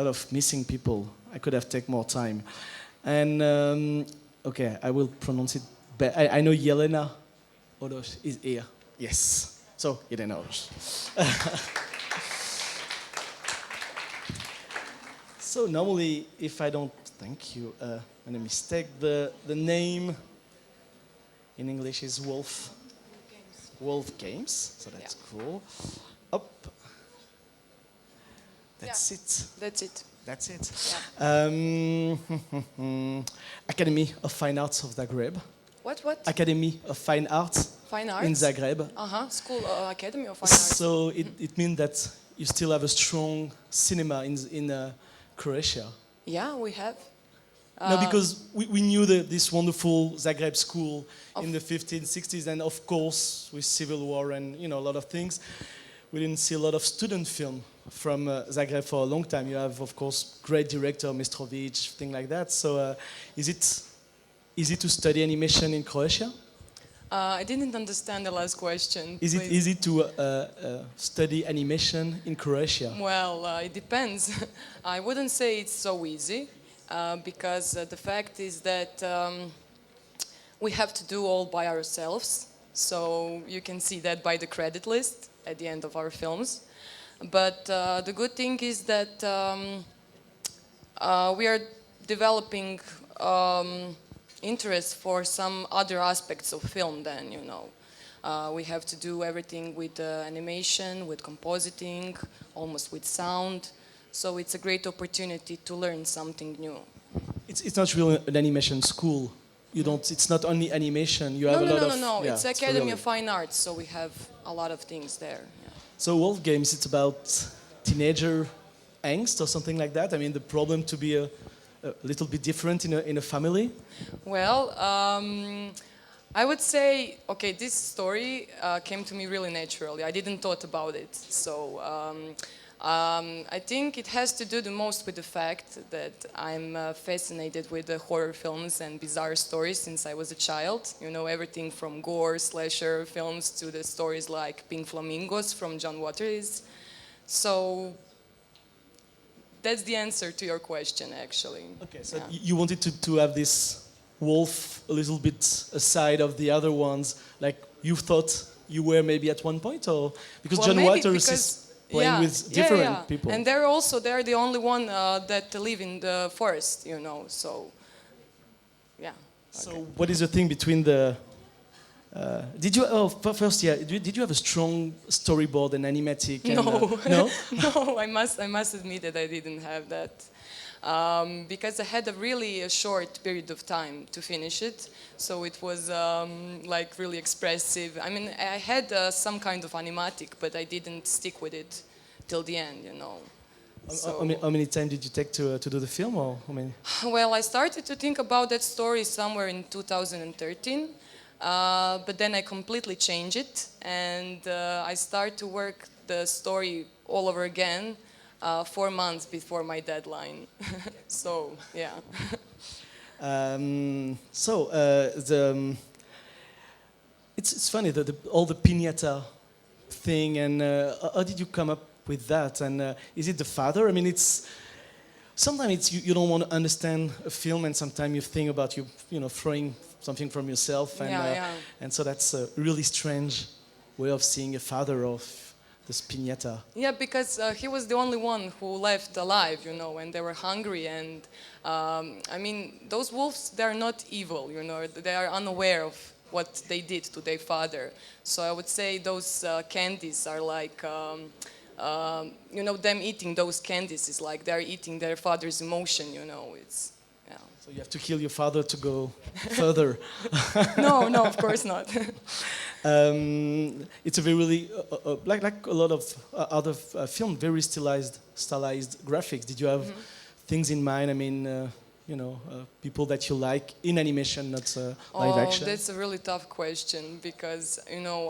lot of missing people. I could have taken more time. And, okay, I will pronounce it I know Jelena OROZ is here. Yes. So, Jelena OROZ. So, normally, if I don't, thank you, and a mistake, the name in English is Wolf. Wolf Games, so that's cool. Up. That's it. That's it. That's it. Yeah. Academy of Fine Arts of Zagreb. What? Academy of Fine Arts. Fine Arts? In Zagreb. School, Academy of Fine Arts. So it means that you still have a strong cinema in Croatia. Yeah, we have. No, because we knew this wonderful Zagreb school in the 1560s, and of course with civil war and a lot of things, we didn't see a lot of student film from Zagreb for a long time. You have, of course, great director Mistrovic, things like that. So is it easy to study animation in Croatia? I didn't understand the last question. Is it easy to study animation in Croatia? Well, it depends. I wouldn't say it's so easy. Because the fact is that we have to do all by ourselves. So you can see that by the credit list at the end of our films. But the good thing is that we are developing interest for some other aspects of film then, we have to do everything with animation, with compositing, almost with sound. So it's a great opportunity to learn something new. It's not really an animation school. You don't. It's not only animation. You have a lot of. No. Yeah, it's Academy of Fine Arts, so we have a lot of things there. Yeah. So Wolf Games, it's about teenager angst or something like that. I mean, the problem to be a little bit different in a family. Well, I would say, okay, this story came to me really naturally. I didn't thought about it, so. I think it has to do the most with the fact that I'm fascinated with the horror films and bizarre stories since I was a child. Everything from gore, slasher films to the stories like Pink Flamingos from John Waters. So that's the answer to your question, actually. Okay, so you wanted to have this wolf a little bit aside of the other ones, like you thought you were maybe at one point, or because John Waters is playing with different people. And they're the only one that live in the forest, so, yeah. So okay. what is the thing between the... did you have a strong storyboard and animatic? No. No? No, I must admit that I didn't have that. Because I had a really short period of time to finish it, so it was like really expressive. I mean, I had some kind of animatic, but I didn't stick with it till the end, So, how many time did you take to do the film, or how many? Well, I started to think about that story somewhere in 2013, but then I completely changed it, and I started to work the story all over again. 4 months before my deadline. So, yeah. It's funny that all the piñata thing, and how did you come up with that? And is it the father? I mean, sometimes you don't want to understand a film, and sometimes you think about throwing something from yourself, and and so that's a really strange way of seeing a father of this piñata. Yeah, because he was the only one who left alive, and they were hungry. And I mean, those wolves, they're not evil, they are unaware of what they did to their father. So I would say those candies are like, them eating those candies is like they're eating their father's emotion, it's, yeah. So you have to kill your father to go further. No, of course not. It's a very like a lot of other film, very stylized graphics. Did you have things in mind? I mean, people that you like in animation, not live action. Oh, that's a really tough question because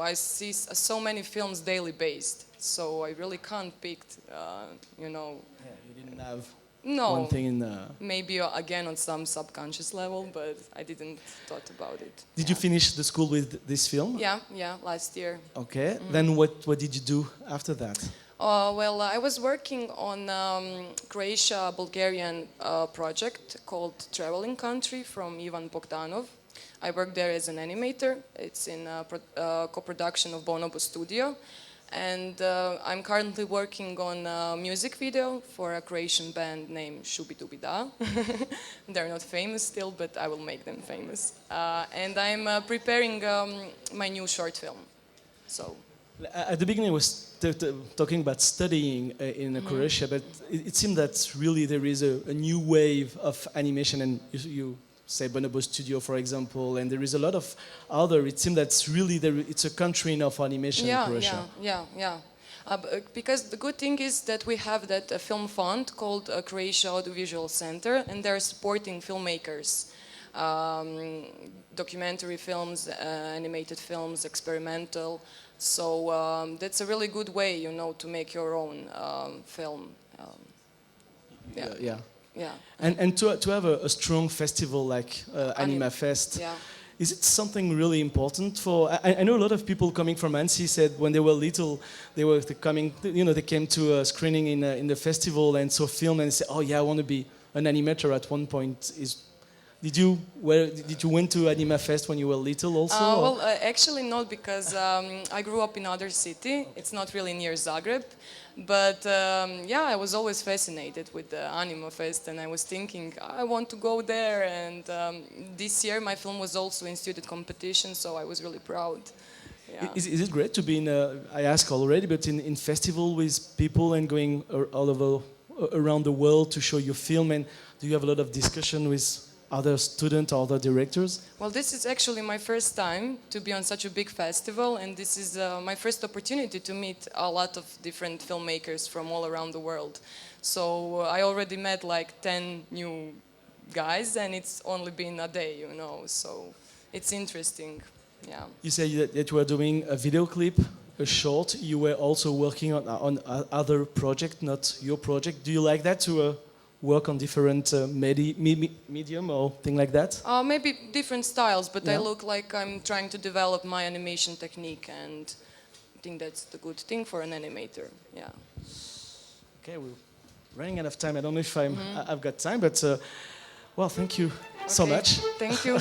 I see so many films daily based, so I really can't pick. Yeah, you didn't have. No, one thing in maybe again on some subconscious level, but I didn't thought about it. Did you finish the school with this film? Yeah, last year. Okay. Then what did you do after that? Well, I was working on Croatia-Bulgarian project called Traveling Country from Ivan Bogdanov. I worked there as an animator. It's in co-production of Bonobo Studio. And I'm currently working on a music video for a Croatian band named Shubidubida. They're not famous still, but I will make them famous. And I'm preparing my new short film. So. At the beginning, I was talking about studying in Croatia, but it seemed that really there is a new wave of animation, and you say Bonobo Studio, for example, and there is a lot of other. It seems that's really it's a country now for animation in Croatia. Yeah. Because the good thing is that we have that film fund called Croatia Audiovisual Center, and they're supporting filmmakers. Documentary films, animated films, experimental. So that's a really good way, you know, to make your own film. Yeah. And to have a strong festival like Anima Fest, is it something really important for? I know a lot of people coming from Annecy said when they were little, they were coming, you know, they came to a screening in the festival and saw film and said, oh yeah, I want to be an animator at one point. Did you went to Anima Fest when you were little also? Well, actually not, because I grew up in other city. It's not really near Zagreb, but yeah, I was always fascinated with the Anima Fest, and I was thinking I want to go there. And this year my film was also in student competition, so I was really proud. Yeah. Is it great to be in? I asked already, but in festival with people and going all over around the world to show your film, and do you have a lot of discussion with other students or other directors? Well, this is actually my first time to be on such a big festival, and this is my first opportunity to meet a lot of different filmmakers from all around the world. So I already met like 10 new guys, and it's only been a day, you know, so it's interesting. Yeah. You say that you were doing a video clip, a short. You were also working on other project, not your project. Do you like that to work on different medium or thing like that? Maybe different styles, but I look like I'm trying to develop my animation technique, and I think that's the good thing for an animator. Yeah. Okay, we're running out of time. I don't know if I've got time, but well, thank you so much. Thank you.